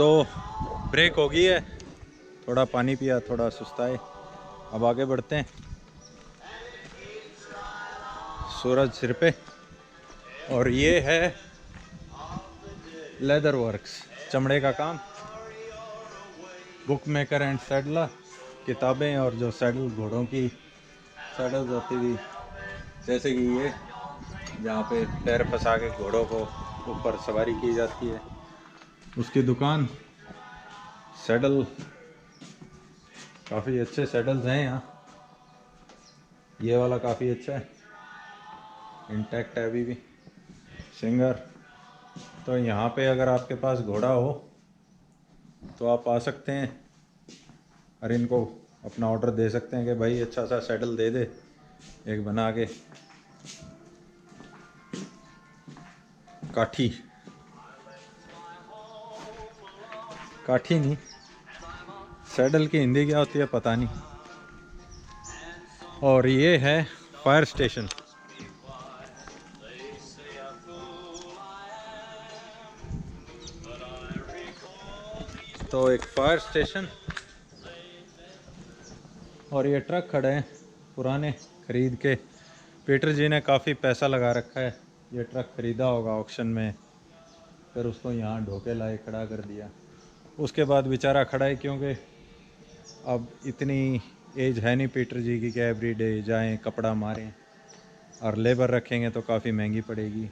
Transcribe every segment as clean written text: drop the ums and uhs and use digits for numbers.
तो ब्रेक हो गई है, थोड़ा पानी पिया, थोड़ा सुस्ताए। अब आगे बढ़ते हैं। सूरज सिर पे। और ये है लेदर वर्क्स, चमड़े का काम। बुक मेकर एंड सैडलर, किताबें और जो सैडल, घोड़ों की सैडल्स होती थी, जैसे कि ये जहाँ पे पैर फंसा के घोड़ों को ऊपर सवारी की जाती है, उसकी दुकान। सैडल, काफ़ी अच्छे सैडल्स हैं यहाँ। ये वाला काफ़ी अच्छा है, इंटैक्ट है अभी भी। सिंगर। तो यहाँ पे अगर आपके पास घोड़ा हो तो आप आ सकते हैं और इनको अपना ऑर्डर दे सकते हैं कि भाई अच्छा सा सैडल दे दे एक बना के। काठी, काठी नहीं, सैडल की हिंदी क्या होती है पता नहीं। और ये है फायर स्टेशन। तो एक फायर स्टेशन, और ये ट्रक खड़े हैं पुराने खरीद के। पीटर जी ने काफ़ी पैसा लगा रखा है, ये ट्रक खरीदा होगा ऑक्शन में, फिर उसको यहाँ ढोके लाए, खड़ा कर दिया। उसके बाद बेचारा खड़ा है, क्योंकि अब इतनी एज है नहीं पीटर जी की कि एवरीडे जाएं कपड़ा मारें, और लेबर रखेंगे तो काफ़ी महंगी पड़ेगी।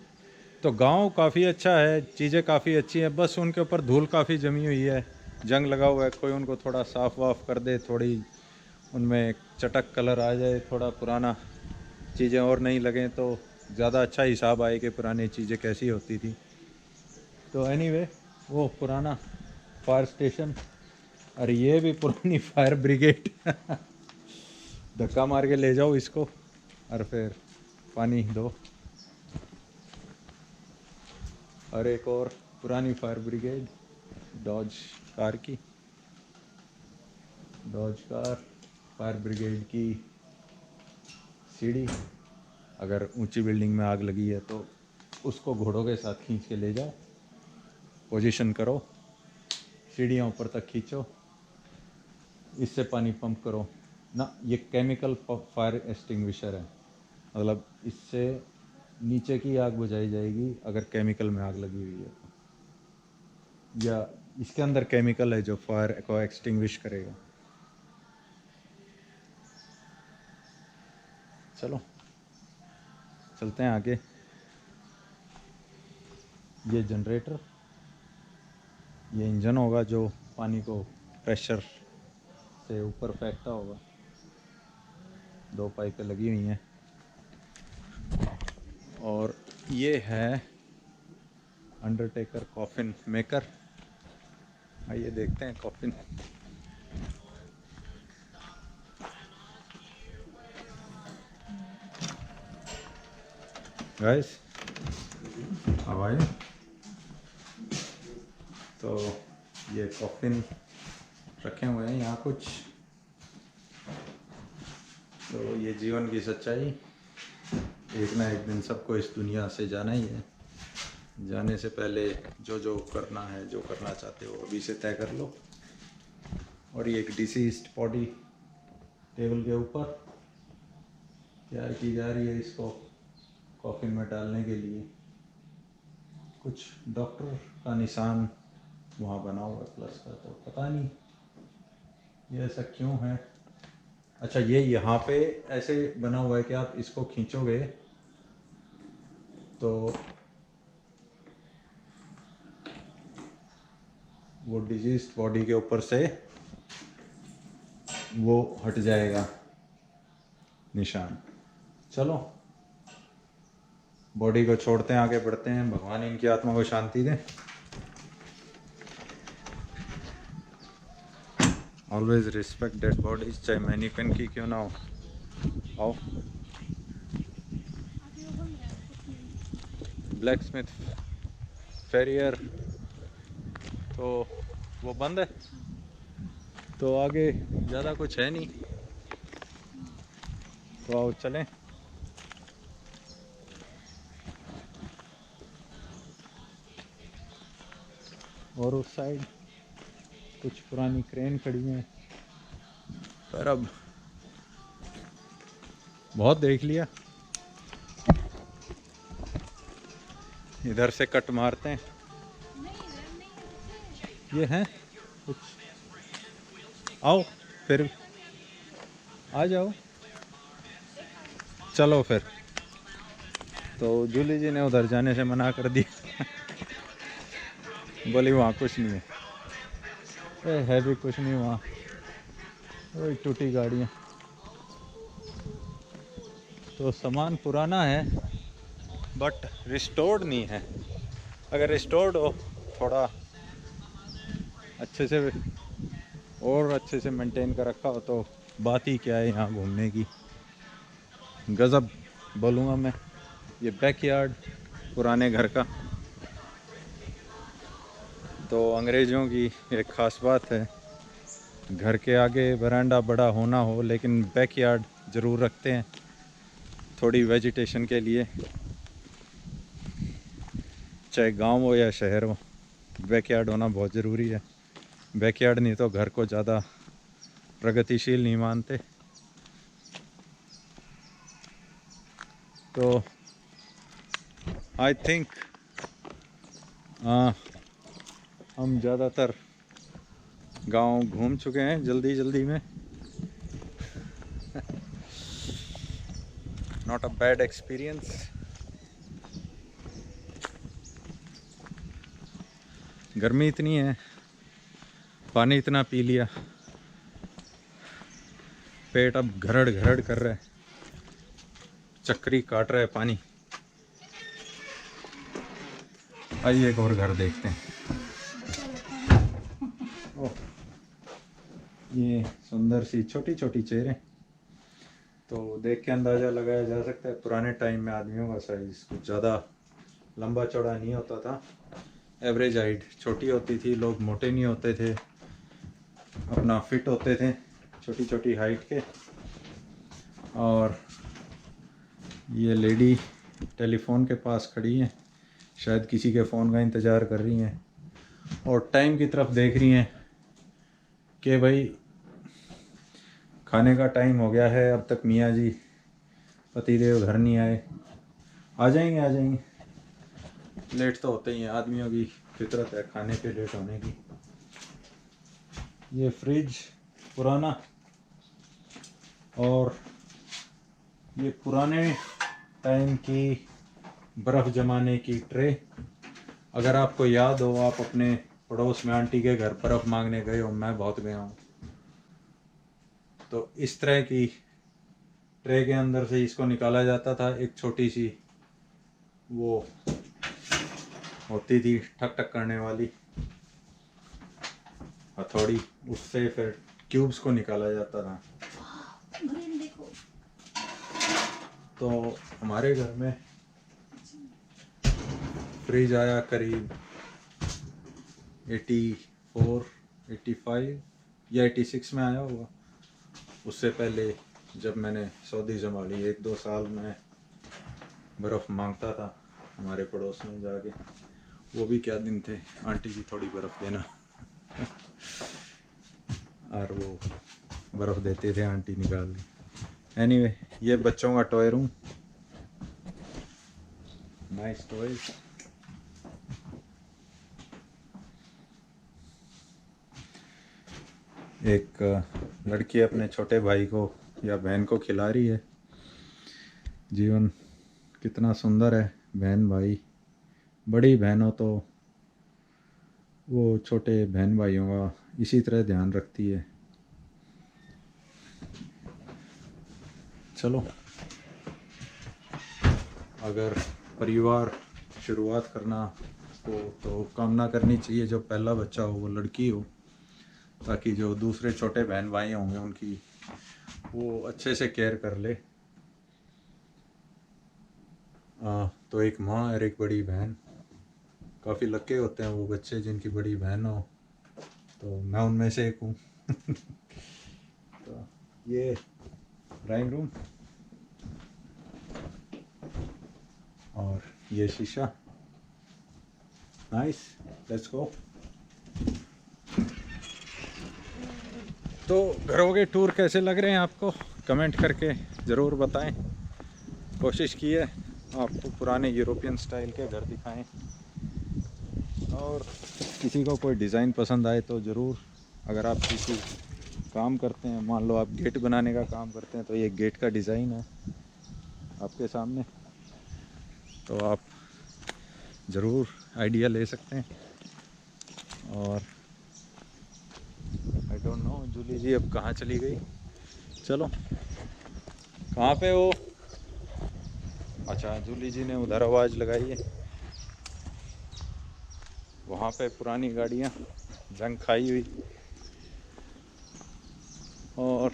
तो गांव काफ़ी अच्छा है, चीज़ें काफ़ी अच्छी हैं, बस उनके ऊपर धूल काफ़ी जमी हुई है, जंग लगा हुआ है। कोई उनको थोड़ा साफ़ वाफ कर दे, थोड़ी उनमें चटक कलर आ जाए, थोड़ा पुराना चीज़ें और नहीं लगें, तो ज़्यादा अच्छा हिसाब आए कि पुरानी चीज़ें कैसी होती थी। तो एनीवे, वो पुराना फायर स्टेशन, और ये भी पुरानी फायर ब्रिगेड। धक्का मार के ले जाओ इसको और फिर पानी दो। और एक और पुरानी फायर ब्रिगेड, डॉज कार की, डॉज कार फायर ब्रिगेड की सीढ़ी। अगर ऊंची बिल्डिंग में आग लगी है तो उसको घोड़ों के साथ खींच के ले जाओ, पोजीशन करो, सीढ़ियाँ ऊपर तक खींचो, इससे पानी पंप करो ना। ये केमिकल फायर एक्सटिंग्विशर है, मतलब इससे नीचे की आग बुझाई जाएगी अगर केमिकल में आग लगी हुई है, या इसके अंदर केमिकल है जो फायर को एक्सटिंग्विश करेगा। चलो चलते हैं आगे। ये जनरेटर, ये इंजन होगा जो पानी को प्रेशर से ऊपर फेंकता होगा। दो पाइपें लगी हुई हैं। और ये है अंडरटेकर कॉफिन मेकर। आइए देखते हैं coffin. Guys, how are you? तो ये कॉफिन रखे हुए हैं यहाँ कुछ। तो ये जीवन की सच्चाई, एक ना एक दिन सबको इस दुनिया से जाना ही है। जाने से पहले जो जो करना है, जो करना चाहते हो, अभी से तय कर लो। और ये एक डिसीज्ड बॉडी टेबल के ऊपर तैयार की जा रही है, इसको कॉफिन में डालने के लिए। कुछ डॉक्टर का निशान वहाँ बना हुआ है प्लस का, तो पता नहीं ये ऐसा क्यों है। अच्छा, ये यहाँ पे ऐसे बना हुआ है कि आप इसको खींचोगे तो वो डिजीज बॉडी के ऊपर से वो हट जाएगा निशान। चलो बॉडी को छोड़ते हैं, आगे बढ़ते हैं। भगवान इनकी आत्मा को शांति दें। ऑलवेज रिस्पेक्ट डेड बॉडीज, चाहे मैनिक्विन की क्यों ना हो। आओ। ब्लैक स्मिथ फेरियर, तो वो बंद है, तो आगे ज़्यादा कुछ है नहीं, तो आओ चलें। और उस साइड कुछ पुरानी क्रेन खड़ी हैं, पर अब बहुत देख लिया। इधर से कट मारते हैं। ये हैं कुछ, आओ फिर, आ जाओ, चलो फिर। तो जूली जी ने उधर जाने से मना कर दिया। बोली वहाँ कुछ नहीं है। है भी कुछ नहीं वहाँ, वही टूटी गाड़ियाँ। तो सामान पुराना है बट रिस्टोर्ड नहीं है। अगर रिस्टोर्ड हो, थोड़ा अच्छे से और अच्छे से मेंटेन कर रखा हो, तो बात ही क्या है यहाँ घूमने की। गज़ब बोलूँगा मैं। ये बैकयार्ड पुराने घर का तो अंग्रेज़ों की एक ख़ास बात है, घर के आगे बरांडा बड़ा होना हो लेकिन बैकयार्ड ज़रूर रखते हैं थोड़ी वेजिटेशन के लिए। चाहे गांव हो या शहर हो, बैकयार्ड होना बहुत ज़रूरी है। बैकयार्ड नहीं तो घर को ज़्यादा प्रगतिशील नहीं मानते। तो आई थिंक हम ज़्यादातर गांव घूम चुके हैं जल्दी जल्दी में। Not a bad experience. गर्मी इतनी है, पानी इतना पी लिया, पेट अब घरड़ घरड़ कर रहा है, चक्री काट रहा है पानी। आइए एक और घर देखते हैं। ओह, ये सुंदर सी छोटी छोटी चेयरें। तो देख के अंदाज़ा लगाया जा सकता है पुराने टाइम में आदमियों का साइज़ कुछ ज़्यादा लंबा चौड़ा नहीं होता था। एवरेज हाइट छोटी होती थी, लोग मोटे नहीं होते थे, अपना फिट होते थे छोटी छोटी हाइट के। और ये लेडी टेलीफोन के पास खड़ी हैं, शायद किसी के फ़ोन का इंतज़ार कर रही हैं और टाइम की तरफ देख रही हैं कि भाई खाने का टाइम हो गया है, अब तक मियाँ जी पतिदेव घर नहीं आए। आ जाएंगे आ जाएंगे, लेट तो होते ही हैं, आदमियों की फितरत है खाने पे लेट होने की। ये फ्रिज पुराना, और ये पुराने टाइम की बर्फ़ जमाने की ट्रे। अगर आपको याद हो, आप अपने पड़ोस में आंटी के घर बर्फ़ मांगने गए हो, मैं बहुत गया हूँ, तो इस तरह की ट्रे के अंदर से इसको निकाला जाता था। एक छोटी सी वो होती थी ठक ठक करने वाली हथौड़ी, उससे फिर क्यूब्स को निकाला जाता था। तो हमारे घर में फ्रिज आया करीब 84, 85 या 86 में आया होगा। उससे पहले जब मैंने सऊदी संभाली 1-2 साल में बर्फ़ मांगता था हमारे पड़ोस में जाके। वो भी क्या दिन थे, आंटी जी थोड़ी बर्फ़ देना। और वो बर्फ़ देते थे, आंटी निकाल दी। एनीवे, ये बच्चों का टॉय रूम, नाइस टॉयज। एक लड़की अपने छोटे भाई को या बहन को खिला रही है। जीवन कितना सुंदर है, बहन भाई। बड़ी बहन हो तो वो छोटे बहन भाइयों का इसी तरह ध्यान रखती है। चलो, अगर परिवार शुरुआत करना हो तो कामना करनी चाहिए जो पहला बच्चा हो वो लड़की हो, ताकि जो दूसरे छोटे बहन भाई होंगे उनकी वो अच्छे से केयर कर ले। तो एक माँ और एक बड़ी बहन, काफ़ी लक्के होते हैं वो बच्चे जिनकी बड़ी बहन हो, तो मैं उनमें से एक हूँ। तो ये ड्राइंग रूम और ये शीशा। Nice, let's go. तो घरों के टूर कैसे लग रहे हैं आपको, कमेंट करके ज़रूर बताएं। कोशिश की है आपको पुराने यूरोपियन स्टाइल के घर दिखाएं, और किसी को कोई डिज़ाइन पसंद आए तो ज़रूर, अगर आप किसी काम करते हैं, मान लो आप गेट बनाने का काम करते हैं, तो ये गेट का डिज़ाइन है आपके सामने, तो आप ज़रूर आइडिया ले सकते हैं। और आई डोंट नो जूली जी अब कहाँ चली गई। चलो, कहाँ पे हो? अच्छा, जूली जी ने उधर आवाज़ लगाई है। वहाँ पे पुरानी गाड़ियाँ जंग खाई हुई, और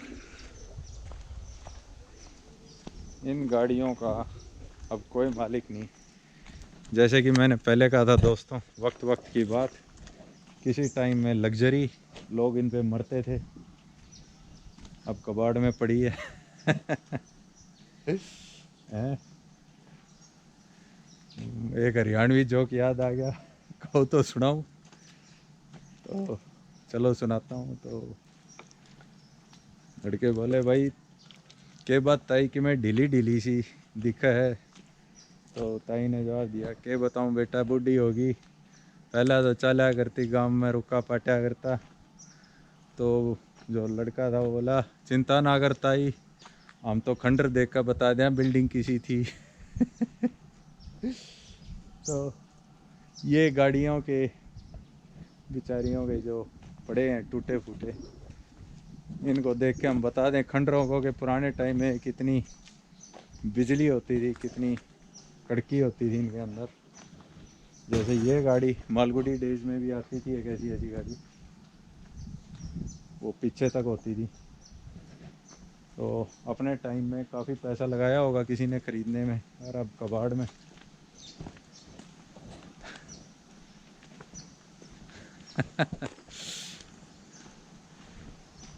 इन गाड़ियों का अब कोई मालिक नहीं। जैसे कि मैंने पहले कहा था दोस्तों, वक्त वक्त की बात, किसी टाइम में लग्जरी लोग इन पे मरते थे, अब कबाड़ में पड़ी है। हैं? एक हरियाणवी जोक याद आ गया, कहो तो सुनाऊं? तो चलो सुनाता हूँ। तो लड़के बोले, भाई के बात ताई कि मैं ढीली ढीली सी दिखा है। तो ताई ने जवाब दिया, के बताऊं बेटा, बूढ़ी होगी, पहला तो चला करती, गांव में रुका पाटा करता। तो जो लड़का था वो बोला, चिंता ना कर ताई, हम तो खंडर देख कर बता दें बिल्डिंग किसी थी। तो ये गाड़ियों के बेचारियों के जो पड़े हैं टूटे फूटे, इनको देख के हम बता दें खंडरों को कि पुराने टाइम में कितनी बिजली होती थी, कितनी कड़की होती थी इनके अंदर। जैसे ये गाड़ी मालगुडी डेज में भी आती थी एक ऐसी ऐसी गाड़ी, वो पीछे तक होती थी। तो अपने टाइम में काफ़ी पैसा लगाया होगा किसी ने ख़रीदने में, और अब कबाड़ में।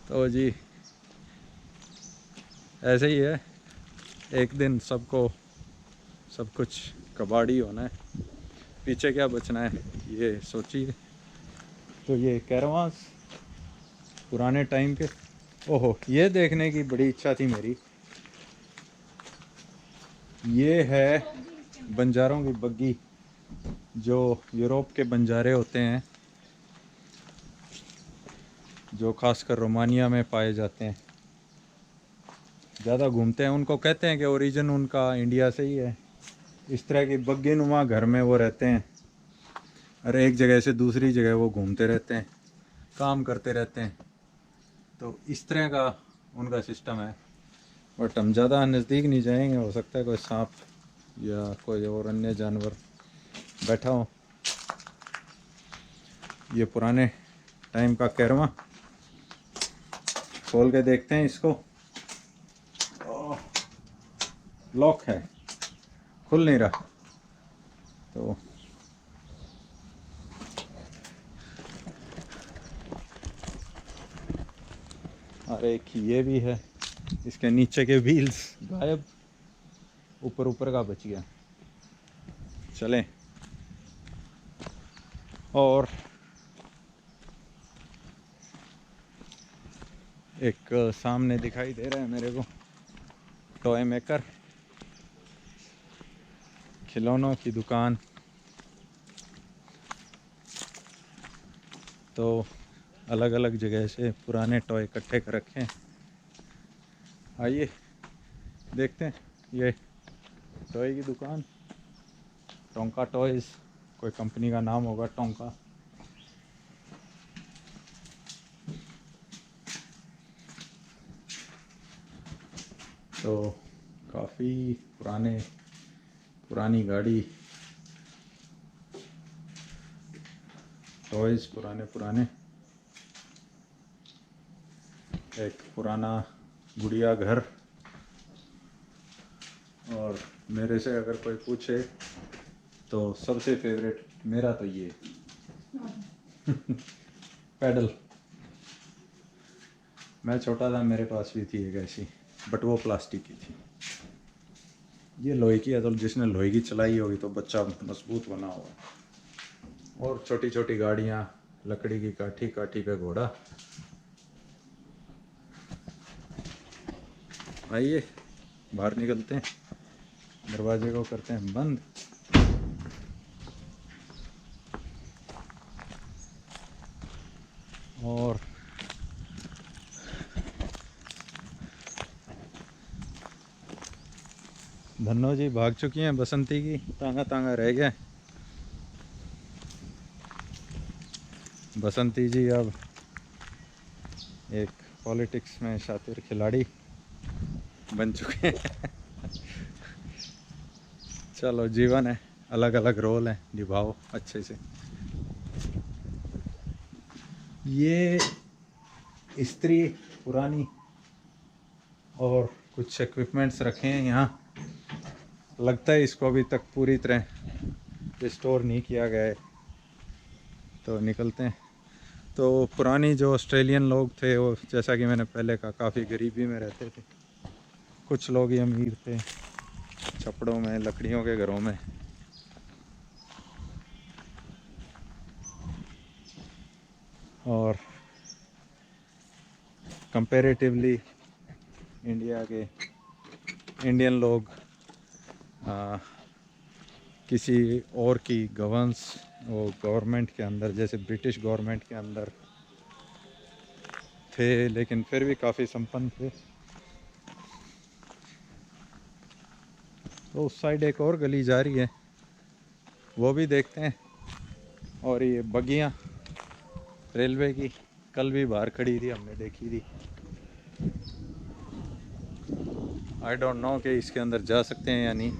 तो जी ऐसे ही है, एक दिन सबको सब कुछ कबाड़ी होना है, पीछे क्या बचना है ये सोचिए। तो ये कैरवांस पुराने टाइम के, ओहो ये देखने की बड़ी इच्छा थी मेरी। ये है बंजारों की बग्गी, जो यूरोप के बंजारे होते हैं, जो खासकर रोमानिया में पाए जाते हैं, ज़्यादा घूमते हैं। उनको कहते हैं कि ओरिजिन उनका इंडिया से ही है। इस तरह की बग्गी नुमा घर में वो रहते हैं, और एक जगह से दूसरी जगह वो घूमते रहते हैं, काम करते रहते हैं। तो इस तरह का उनका सिस्टम है। बट हम ज़्यादा नज़दीक नहीं जाएंगे, हो सकता है कोई सांप या कोई और अन्य जानवर बैठा हो। ये पुराने टाइम का कैरवा, खोल के देखते हैं इसको। लॉक है, खुल नहीं रहा। तो और एक ये भी है, इसके नीचे के व्हील्स गायब, ऊपर ऊपर का बच गया। चलें, और एक सामने दिखाई दे रहा है मेरे को टॉय मेकर, खिलौनों की दुकान। तो अलग अलग जगह से पुराने टॉय इकट्ठे कर रखे हैं। आइए देखते हैं। ये टॉय की दुकान, टोंका टॉयज़, कोई कंपनी का नाम होगा टोंका। तो काफ़ी पुरानी गाड़ी, टॉयज़ पुराने, एक पुराना गुड़िया घर। और मेरे से अगर कोई पूछे तो सबसे फेवरेट मेरा तो ये पैडल। मैं छोटा था मेरे पास भी थी एक ऐसी, बट वो प्लास्टिक की थी। ये लोहे की है, तो जिसने लोहे की चलाई होगी तो बच्चा मजबूत बना होगा। और छोटी छोटी गाड़ियाँ, लकड़ी की काठी, काठी पे घोड़ा। आइए बाहर निकलते हैं, दरवाजे को करते हैं बंद। और धन्नो जी भाग चुकी हैं, बसंती की तांगा तांगा रह गया। बसंती जी अब एक पॉलिटिक्स में शातिर खिलाड़ी बन चुके हैं। चलो जीवन है, अलग अलग रोल हैं, निभाओ अच्छे से। ये इस्त्री पुरानी और कुछ इक्विपमेंट्स रखे हैं यहाँ। लगता है इसको अभी तक पूरी तरह रिस्टोर नहीं किया गया है। तो निकलते हैं। तो पुरानी जो ऑस्ट्रेलियन लोग थे वो, जैसा कि मैंने पहले कहा, काफ़ी गरीबी में रहते थे। कुछ लोग ही अमीर थे, छपड़ों में, लकड़ियों के घरों में। और कंपैरेटिवली इंडियन लोग किसी और की गवर्नमेंट के अंदर, जैसे ब्रिटिश गवर्नमेंट के अंदर थे, लेकिन फिर भी काफ़ी संपन्न थे। तो उस साइड एक और गली जा रही है, वो भी देखते हैं। और ये बगियाँ रेलवे की कल भी बाहर खड़ी थी, हमने देखी थी। आई डोंट नो कि इसके अंदर जा सकते हैं या नहीं,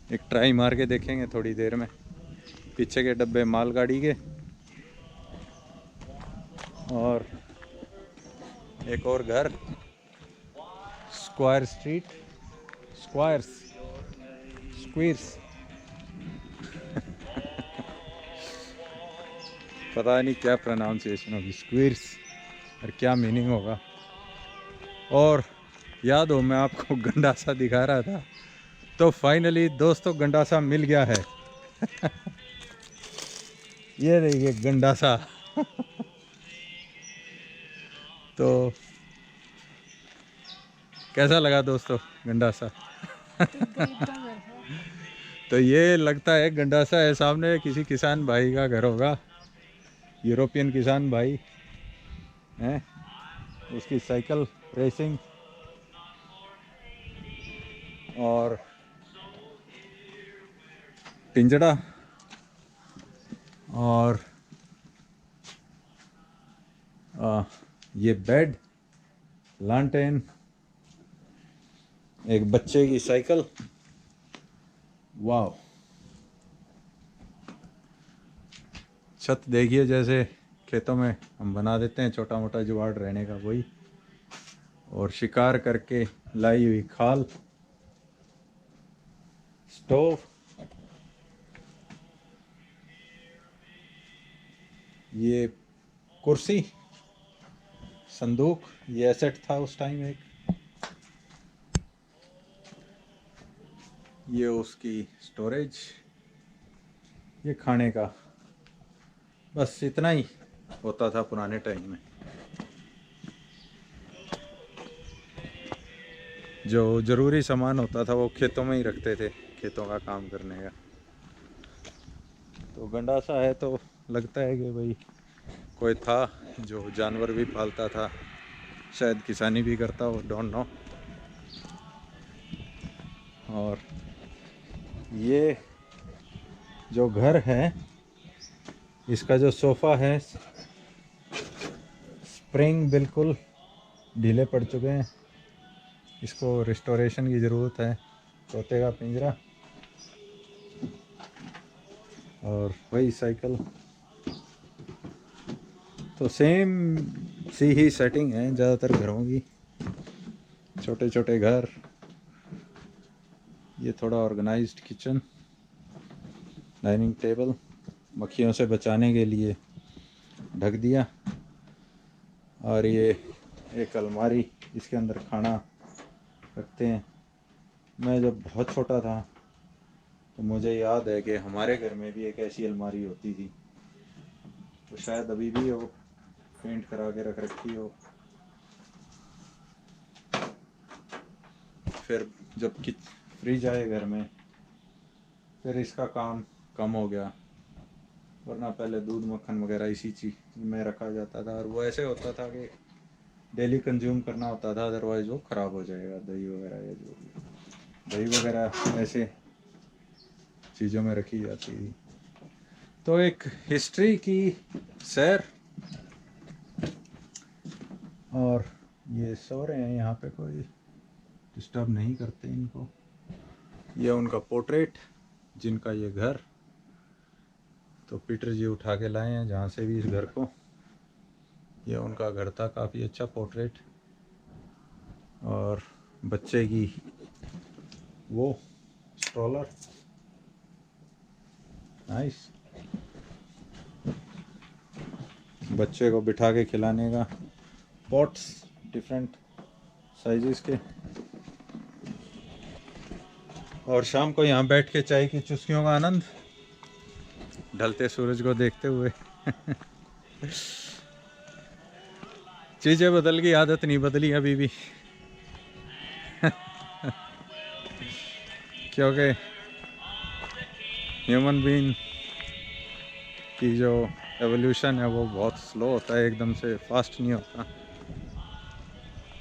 एक ट्राई मार के देखेंगे थोड़ी देर में। पीछे के डब्बे मालगाड़ी के, और एक और घर, स्क्वायर स्ट्रीट, स्क्वीर्स पता नहीं क्या प्रोनाउंसिएशन होगी, स्क्वीर्स, और क्या मीनिंग होगा। और याद हो मैं आपको गंडासा दिखा रहा था, तो फाइनली दोस्तों गंडासा मिल गया है। ये देखिए गंडासा। तो कैसा लगा दोस्तों गंडासा? तो ये लगता है गंडासा है सामने किसी किसान भाई का घर होगा, यूरोपियन किसान भाई हैं, उसकी साइकिल रेसिंग। और पिंजड़ा, और ये बेड, लांटेन, एक बच्चे की साइकिल। वाह, छत देखिए, जैसे खेतों में हम बना देते हैं छोटा मोटा जुगाड़ रहने का, वही। और शिकार करके लाई हुई खाल, स्टोव, ये कुर्सी, संदूक, ये एसेट था उस टाइम एक। ये उसकी स्टोरेज, ये खाने का। बस इतना ही होता था पुराने टाइम में। जो ज़रूरी सामान होता था वो खेतों में ही रखते थे, खेतों का काम करने का। तो गंडासा है तो लगता है कि भाई कोई था जो जानवर भी पालता था, शायद किसानी भी करता हो, डोंट नो। और ये जो घर है, इसका जो सोफ़ा है, स्प्रिंग बिल्कुल ढीले पड़ चुके हैं, इसको रिस्टोरेशन की ज़रूरत है। तोते का पिंजरा, और वही साइकिल। तो सेम सी ही सेटिंग है ज़्यादातर घरों की, छोटे छोटे घर। ये थोड़ा ऑर्गेनाइज्ड किचन, डाइनिंग टेबल, मक्खियों से बचाने के लिए ढक दिया। और ये एक अलमारी, इसके अंदर खाना रखते हैं। मैं जब बहुत छोटा था तो मुझे याद है कि हमारे घर में भी एक ऐसी अलमारी होती थी, तो शायद अभी भी हो, पेंट करा के रख रखी हो। फिर जब कि फ्रिज आए घर में फिर इसका काम कम हो गया, वरना पहले दूध मक्खन वगैरह इसी चीज़ में रखा जाता था और वो ऐसे होता था कि डेली कंज्यूम करना होता था, अदरवाइज़ वो ख़राब हो जाएगा। दही वगैरह या जो भी दही वगैरह ऐसे चीज़ों में रखी जाती थी। तो एक हिस्ट्री की सैर। और ये सो रहे हैं यहाँ पे, कोई डिस्टर्ब नहीं करते इनको। ये उनका पोर्ट्रेट, जिनका ये घर तो पीटर जी उठा के लाए हैं जहाँ से भी इस घर को। ये उनका घर था, काफ़ी अच्छा पोर्ट्रेट। और बच्चे की वो स्ट्रोलर, नाइस। बच्चे को बिठा के खिलाने का पॉट्स डिफरेंट साइजेस के। और शाम को यहाँ बैठ के चाय की चुस्कियों का आनंद, ढलते सूरज को देखते हुए। चीज़ें बदल गई, आदत नहीं बदली अभी भी। क्योंकि ह्यूमन बीइंग की जो एवोल्यूशन है वो बहुत स्लो होता है, एकदम से फास्ट नहीं होता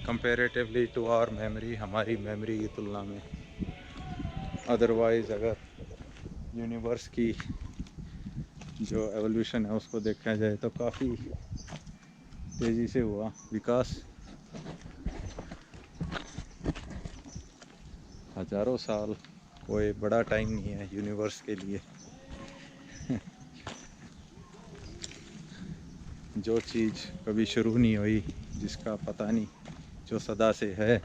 कंपैरेटिवली टू आवर मेमोरी, हमारी मेमोरी की तुलना में। अदरवाइज़ अगर यूनिवर्स की जो एवोल्यूशन है उसको देखा जाए तो काफ़ी तेज़ी से हुआ विकास। हज़ारों साल कोई बड़ा टाइम नहीं है यूनिवर्स के लिए। जो चीज़ कभी शुरू नहीं हुई, जिसका पता नहीं, जो सदा से है,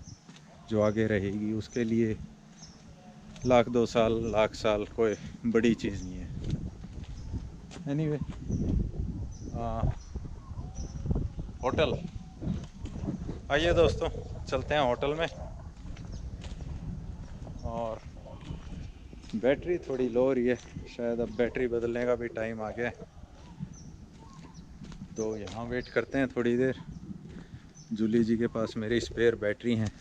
जो आगे रहेगी, उसके लिए लाख 2 साल लाख साल कोई बड़ी चीज़ नहीं है। एनीवे, होटल, आइए दोस्तों चलते हैं होटल में। और बैटरी थोड़ी लो हो रही है, शायद अब बैटरी बदलने का भी टाइम आ गया है। तो यहाँ वेट करते हैं थोड़ी देर। जूली जी के पास मेरी स्पेयर बैटरी हैं,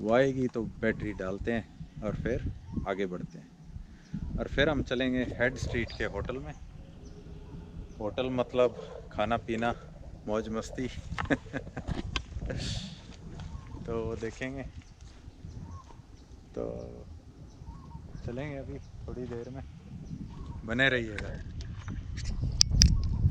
वो आएगी तो बैटरी डालते हैं और फिर आगे बढ़ते हैं। और फिर हम चलेंगे हेड स्ट्रीट के होटल में। होटल मतलब खाना पीना, मौज मस्ती। तो देखेंगे, तो चलेंगे अभी थोड़ी देर में, बने रहिएगा।